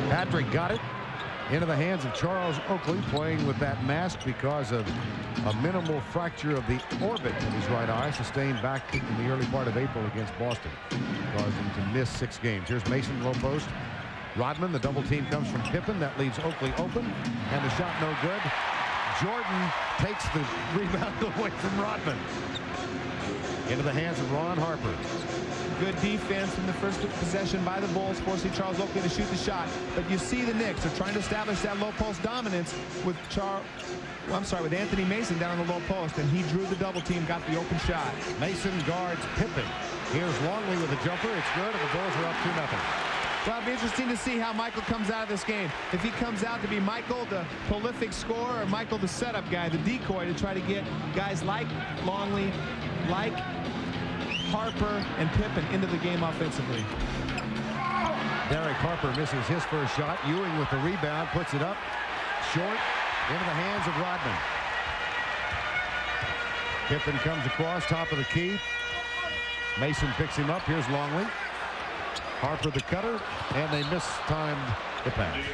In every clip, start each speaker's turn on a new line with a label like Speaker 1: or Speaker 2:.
Speaker 1: Patrick got it into the hands of Charles Oakley, playing with that mask because of a minimal fracture of the orbit of his right eye sustained back in the early part of April against Boston, caused him to miss 6 games. Here's Mason, low post. Rodman, the double team comes from Pippen. That leaves Oakley open, and the shot no good. Jordan takes the rebound away from Rodman. Into the hands of Ron Harper.
Speaker 2: Good defense in the first possession by the Bulls, forcing Charles Oakley to shoot the shot. But you see the Knicks are trying to establish that low post dominance with with Anthony Mason down on the low post, and he drew the double team, got the open shot.
Speaker 1: Mason guards Pippen. Here's Longley with a jumper. It's good, and the Bulls are up 2-0.
Speaker 2: Well, it'll be interesting to see how Michael comes out of this game. If he comes out to be Michael, the prolific scorer, or Michael, the setup guy, the decoy, to try to get guys like Longley, like Harper and Pippen into the game offensively.
Speaker 1: Derek Harper misses his first shot. Ewing with the rebound, puts it up short into the hands of Rodman. Pippen comes across, top of the key. Mason picks him up. Here's Longley. Harper the cutter, and they mistimed the pass.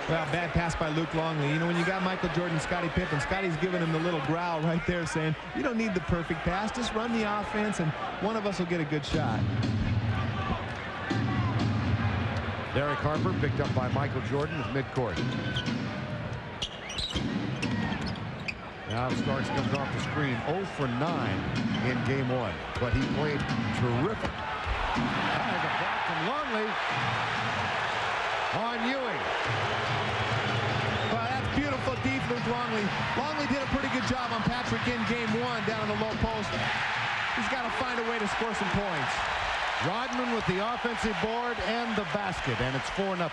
Speaker 2: Well, bad pass by Luke Longley. You know, when you got Michael Jordan, Scottie Pippen, Scotty's giving him the little growl right there saying, you don't need the perfect pass, just run the offense and one of us will get a good shot.
Speaker 1: Derek Harper picked up by Michael Jordan at midcourt. Now Starks comes off the screen, 0 for 9 in game 1, but he played terrific. There's a block from Longley on Ewing.
Speaker 2: Well, that's beautiful defense, Longley. Longley did a pretty good job on Patrick in game 1 down on the low post. He's got to find a way to score some points.
Speaker 1: Rodman with the offensive board and the basket, and it's 4-0.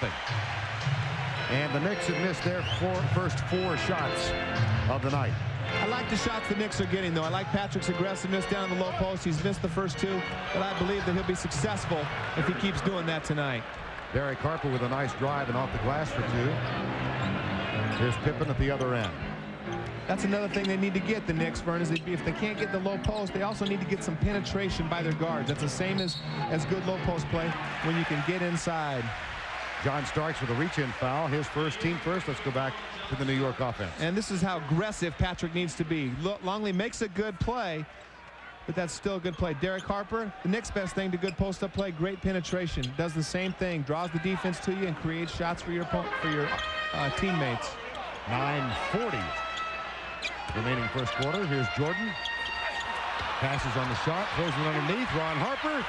Speaker 1: And the Knicks have missed their first 4 shots of the night.
Speaker 2: I like the shots the Knicks are getting, though. I like Patrick's aggressiveness down on the low post. He's missed the first 2, but I believe that he'll be successful if he keeps doing that tonight.
Speaker 1: Derek Harper with a nice drive and off the glass for 2. Here's Pippen at the other end.
Speaker 2: That's another thing they need to get, the Knicks, Vern, is if they can't get the low post, they also need to get some penetration by their guards. That's the same as good low post play when you can get inside.
Speaker 1: John Starks with a reach-in foul. His first, team first. Let's go back to the New York offense.
Speaker 2: And this is how aggressive Patrick needs to be. Longley makes a good play, but that's still a good play. Derek Harper, the Knicks' best thing to good post-up play, great penetration. Does the same thing, draws the defense to you and creates shots for your teammates.
Speaker 1: 9:40 remaining first quarter. Here's Jordan. Passes on the shot, throws it underneath. Ron Harper,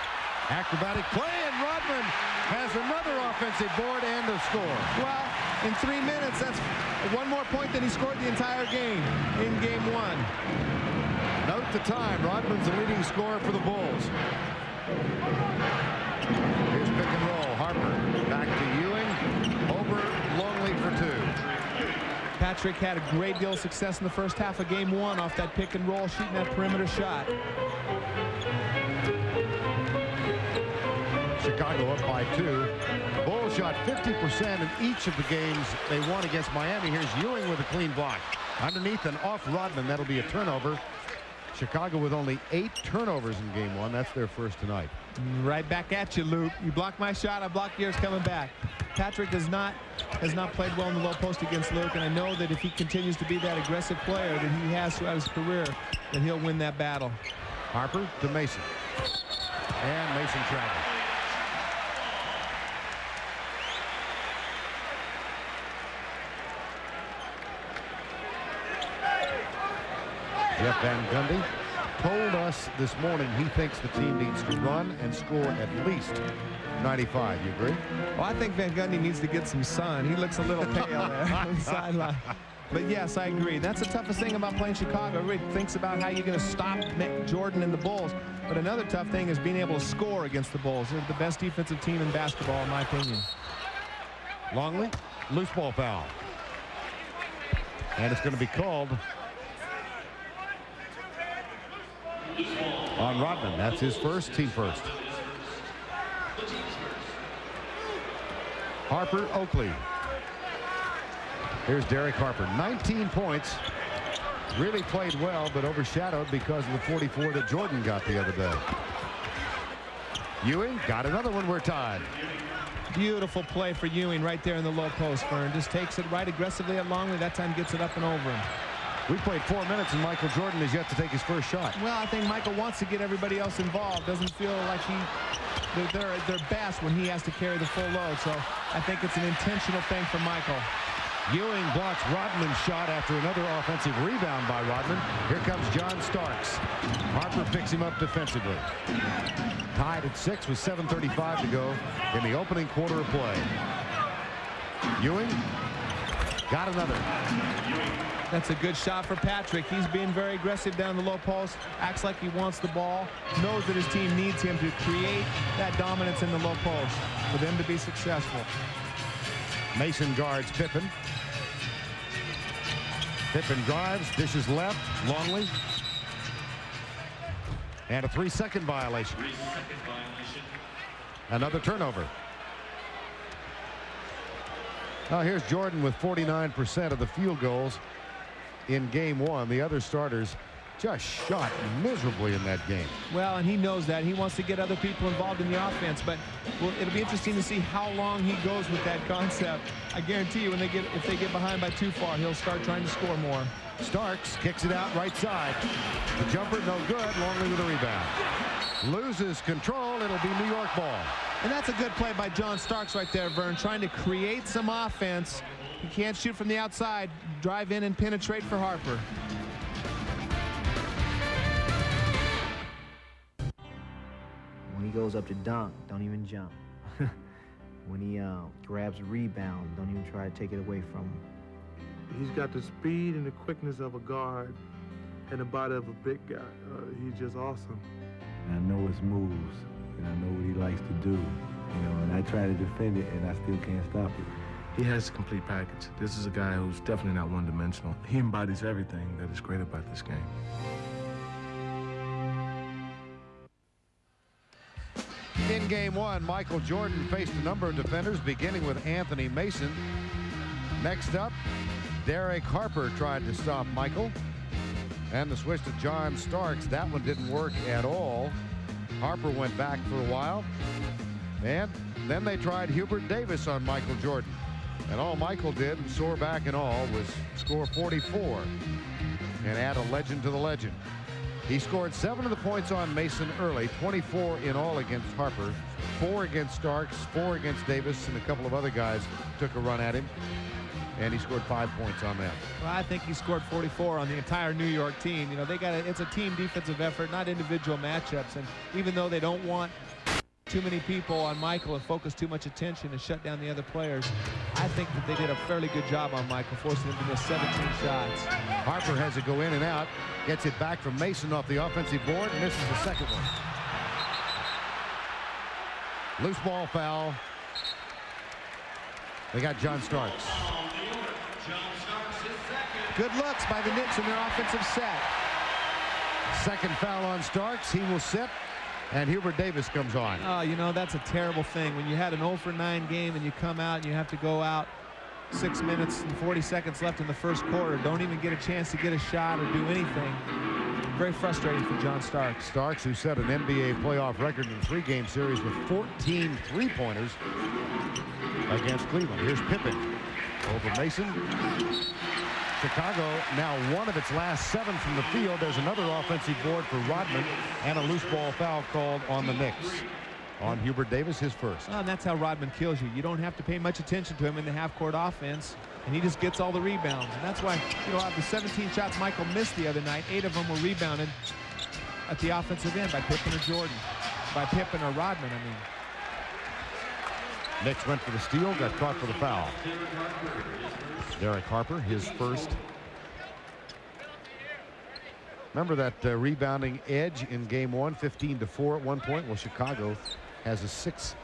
Speaker 1: acrobatic play, and Rodman has another offensive board and a score.
Speaker 2: Well, in 3 minutes, that's 1 more point than he scored the entire game in game 1.
Speaker 1: Note the time. Rodman's the leading scorer for the Bulls. Here's pick and roll. Harper back to Ewing. Over Longley for 2.
Speaker 2: Patrick had a great deal of success in the first half of game 1 off that pick and roll, shooting that perimeter shot.
Speaker 1: Chicago up by 2. Bulls shot 50% in each of the games they won against Miami. Here's Ewing with a clean block. Underneath and off Rodman. That'll be a turnover. Chicago with only 8 turnovers in game 1. That's their first tonight.
Speaker 2: Right back at you, Luke. You blocked my shot, I blocked yours coming back. Patrick has not played well in the low post against Luke, and I know that if he continues to be that aggressive player that he has throughout his career, that he'll win that battle.
Speaker 1: Harper to Mason. And Mason travels. Jeff Van Gundy told us this morning he thinks the team needs to run and score at least 95. You agree?
Speaker 2: Well, I think Van Gundy needs to get some sun. He looks a little pale there on the sideline. But yes, I agree. That's the toughest thing about playing Chicago. Everybody thinks about how you're going to stop Jordan and the Bulls. But another tough thing is being able to score against the Bulls. They're the best defensive team in basketball, in my opinion.
Speaker 1: Longley, loose ball foul. And it's going to be called on Rodman. That's his first, team first. Harper, Oakley. Here's Derek Harper. 19 points. Really played well, but overshadowed because of the 44 that Jordan got the other day. Ewing got another one. We're tied.
Speaker 2: Beautiful play for Ewing right there in the low post, Vern. Just takes it right aggressively at Longley. That time gets it up and over him.
Speaker 1: We played 4 minutes, and Michael Jordan is yet to take his first shot.
Speaker 2: Well, I think Michael wants to get everybody else involved. Doesn't feel like they're at their best when he has to carry the full load. So I think it's an intentional thing for Michael.
Speaker 1: Ewing blocks Rodman's shot after another offensive rebound by Rodman. Here comes John Starks. Harper picks him up defensively. Tied at 6 with 7:35 to go in the opening quarter of play. Ewing got another.
Speaker 2: That's a good shot for Patrick. He's being very aggressive down the low post. Acts like he wants the ball. Knows that his team needs him to create that dominance in the low post for them to be successful.
Speaker 1: Mason guards Pippen. Pippen drives, dishes left, Longley. And a 3-second violation. Another turnover. Now here's Jordan with 49% of the field goals in game one. The other starters just shot miserably in that game.
Speaker 2: Well, and he knows that. He wants to get other people involved in the offense, but it'll be interesting to see how long he goes with that concept. I guarantee you if they get behind by too far, he'll start trying to score more.
Speaker 1: Starks kicks it out right side. The jumper no good. Longley with a rebound. Loses control. It'll be New York ball.
Speaker 2: And that's a good play by John Starks right there, Vern, trying to create some offense. He can't shoot from the outside. Drive in and penetrate for Harper.
Speaker 3: When he goes up to dunk, don't even jump. When he grabs a rebound, don't even try to take it away from him.
Speaker 4: He's got the speed and the quickness of a guard and the body of a big guy. He's just awesome.
Speaker 5: And I know his moves, and I know what he likes to do, and I try to defend it, and I still can't stop it.
Speaker 4: He has a complete package. This is a guy who's definitely not one-dimensional. He embodies everything that is great about this game.
Speaker 1: In game one, Michael Jordan faced a number of defenders, beginning with Anthony Mason. Next up, Derek Harper tried to stop Michael. And the switch to John Starks, that one didn't work at all. Harper went back for a while. And then they tried Hubert Davis on Michael Jordan. And all Michael did, soar back and all, was score 44 and add a legend to the legend. He scored 7 of the points on Mason early, 24 in all against Harper, 4 against Starks, 4 against Davis, and a couple of other guys took a run at him. And he scored 5 points on them.
Speaker 2: Well, I think he scored 44 on the entire New York team. It's a team defensive effort, not individual matchups. And even though they don't want too many people on Michael and focus too much attention and shut down the other players, I think that they did a fairly good job on Michael, forcing him to miss 17 shots.
Speaker 1: Harper has it go in and out, gets it back from Mason off the offensive board, and misses the second one. Loose ball foul. They got John Starks.
Speaker 2: Good looks by the Knicks in their offensive set.
Speaker 1: Second foul on Starks. He will sit, and Hubert Davis comes on.
Speaker 2: Oh, that's a terrible thing. When you had an 0-for-9 game and you come out and you have to go out 6 minutes and 40 seconds left in the first quarter, don't even get a chance to get a shot or do anything. Very frustrating for John Starks.
Speaker 1: Starks, who set an NBA playoff record in a 3-game series with 14 three-pointers against Cleveland. Here's Pippen over Mason. Chicago now 1 of its last 7 from the field. There's another offensive board for Rodman and a loose ball foul called on the Knicks. On Hubert Davis, his first.
Speaker 2: And that's how Rodman kills you. You don't have to pay much attention to him in the half-court offense, and he just gets all the rebounds. And that's why, out of the 17 shots Michael missed the other night, 8 of them were rebounded at the offensive end by Pippen or Jordan. By Pippen or Rodman, I mean.
Speaker 1: Knicks went for the steal, got caught for the foul. Derek Harper, his first. Remember that rebounding edge in game one, 15-4 at one point? Well, Chicago has a 6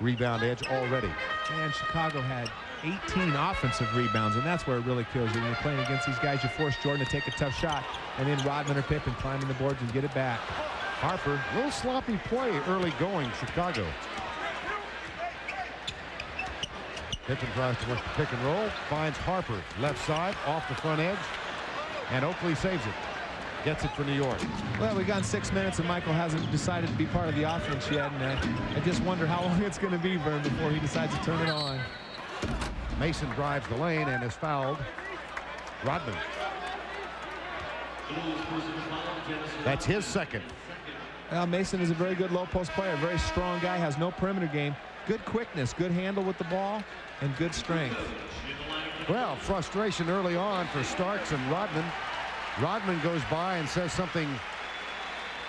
Speaker 1: rebound edge already.
Speaker 2: And Chicago had 18 offensive rebounds, and that's where it really kills you. When you're playing against these guys, you force Jordan to take a tough shot, and then Rodman or Pippen climbing the boards and get it back.
Speaker 1: Harper, a little sloppy play early going, Chicago. Pippen tries to work the pick and roll, finds Harper left side off the front edge, and Oakley saves it. gets it for New York.
Speaker 2: Well, we've gone 6 minutes, and Michael hasn't decided to be part of the offense yet, and I just wonder how long it's going to be, Vern, before he decides to turn it on.
Speaker 1: Mason drives the lane and is fouled. Rodman. That's his second.
Speaker 2: Well, Mason is a very good low post player, very strong guy, has no perimeter game, good quickness, good handle with the ball, and good strength.
Speaker 1: Well, frustration early on for Starks and Rodman. Rodman goes by and says something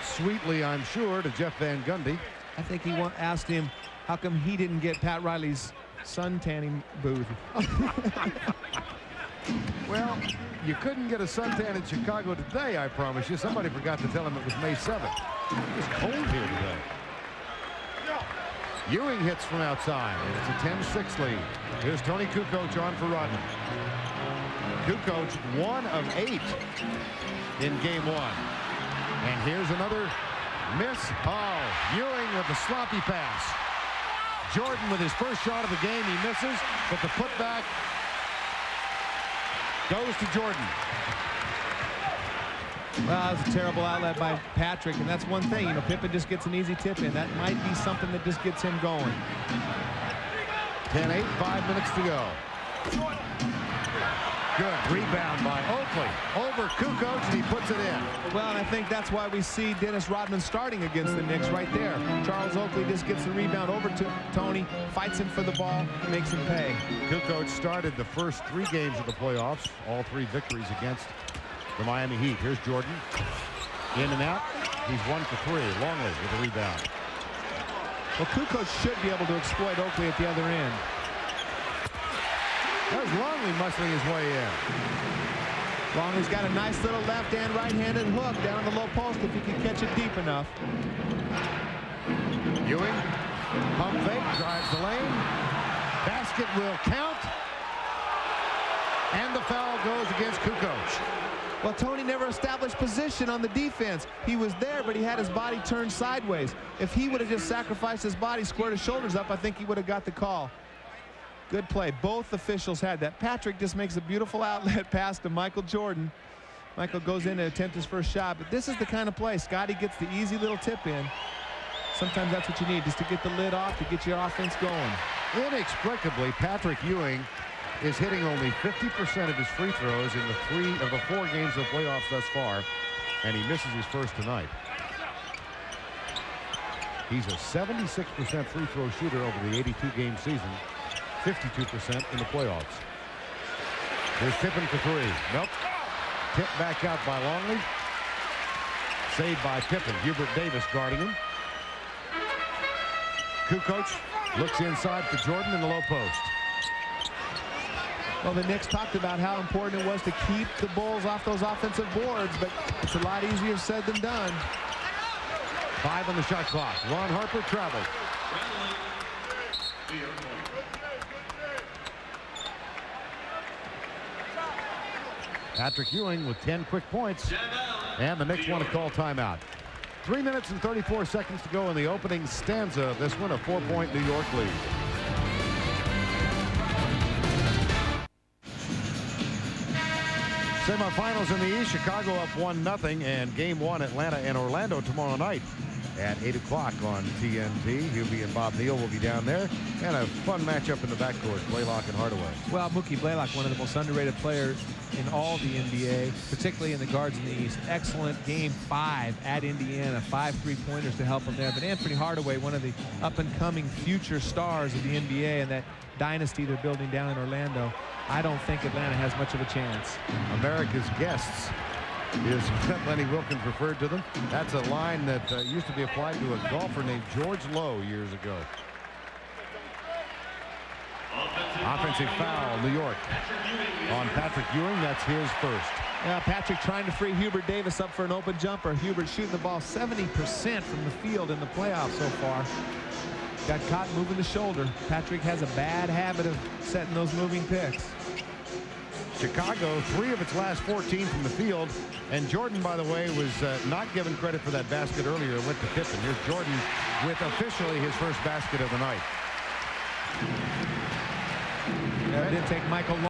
Speaker 1: sweetly, I'm sure, to Jeff Van Gundy.
Speaker 2: I think he asked him how come he didn't get Pat Riley's sun tanning booth.
Speaker 1: Well, you couldn't get a suntan in Chicago today, I promise you. Somebody forgot to tell him it was May 7th. It's cold here today. Ewing hits from outside, and it's a 10-6 lead. Here's Tony Kukoc on for Rodman. Kukoc 1 of 8 in game 1. And here's another miss. Oh, Ewing with the sloppy pass. Jordan with his first shot of the game. He misses, but the putback goes to Jordan.
Speaker 2: Well, that was a terrible outlet by Patrick, and that's one thing. You know, Pippen just gets an easy tip in. That might be something that just gets him going.
Speaker 1: 10-8, 5 minutes to go. Good rebound by Oakley over Kukoc, and he puts it in.
Speaker 2: Well, and I think that's why we see Dennis Rodman starting against the Knicks right there. Charles Oakley just gets the rebound over to Tony, fights him for the ball, makes him pay.
Speaker 1: Kukoc started the first 3 games of the playoffs, all 3 victories against the Miami Heat. Here's Jordan. In and out. He's 1 for 3. Longley with a rebound.
Speaker 2: Well, Kukoc should be able to exploit Oakley at the other end.
Speaker 1: That was Longley muscling his way in.
Speaker 2: Longley's got a nice little left and right-handed hook down the low post if he can catch it deep enough.
Speaker 1: Ewing, pump fake, drives the lane. Basket will count. And the foul goes against Kukoc.
Speaker 2: Well, Tony never established position on the defense. He was there, but he had his body turned sideways. If he would have just sacrificed his body, squared his shoulders up, I think he would have got the call. Good play. Both officials had that. Patrick just makes a beautiful outlet pass to Michael Jordan. Michael goes in to attempt his first shot, but this is the kind of play. Scotty gets the easy little tip in. Sometimes that's what you need, just to get the lid off, to get your offense going.
Speaker 1: Inexplicably, Patrick Ewing is hitting only 50% of his free throws in the 3 of the 4 games of the playoffs thus far, and he misses his first tonight. He's a 76% free throw shooter over the 82-game season, 52% in the playoffs. Here's Pippen for 3. Nope. Tipped back out by Longley. Saved by Pippen. Hubert Davis guarding him. Kukoc looks inside for Jordan in the low post.
Speaker 2: Well, the Knicks talked about how important it was to keep the Bulls off those offensive boards, but it's a lot easier said than done.
Speaker 1: 5 on the shot clock. Ron Harper traveled. Patrick Ewing with 10 quick points, and the Knicks want to call timeout. 3 minutes and 34 seconds to go in the opening stanza of this one, a 4-point New York lead. Semifinals in the East, Chicago up 1-0, and game 1, Atlanta and Orlando tomorrow night at 8 o'clock on TNT. Hubie and Bob Neal will be down there, and a fun matchup in the backcourt, Blaylock and Hardaway.
Speaker 2: Well, Mookie Blaylock, one of the most underrated players in all the NBA, particularly in the guards in the East. Excellent game 5 at Indiana, 5 3-pointers to help him there. But Anthony Hardaway, one of the up-and-coming future stars of the NBA and that dynasty they're building down in Orlando, I don't think Atlanta has much of a chance.
Speaker 1: America's guests is what Lenny Wilkins referred to them. That's a line that used to be applied to a golfer named George Lowe years ago. Offensive foul, New York. On Patrick Ewing, that's his first.
Speaker 2: Yeah, Patrick trying to free Hubert Davis up for an open jumper. Hubert shooting the ball 70% from the field in the playoffs so far. Got caught moving the shoulder. Patrick has a bad habit of setting those moving picks.
Speaker 1: Chicago, 3 of its last 14 from the field. And Jordan, by the way, was not given credit for that basket earlier. It went to Pippen. Here's Jordan with officially his first basket of the night.
Speaker 2: It didn't take Michael long.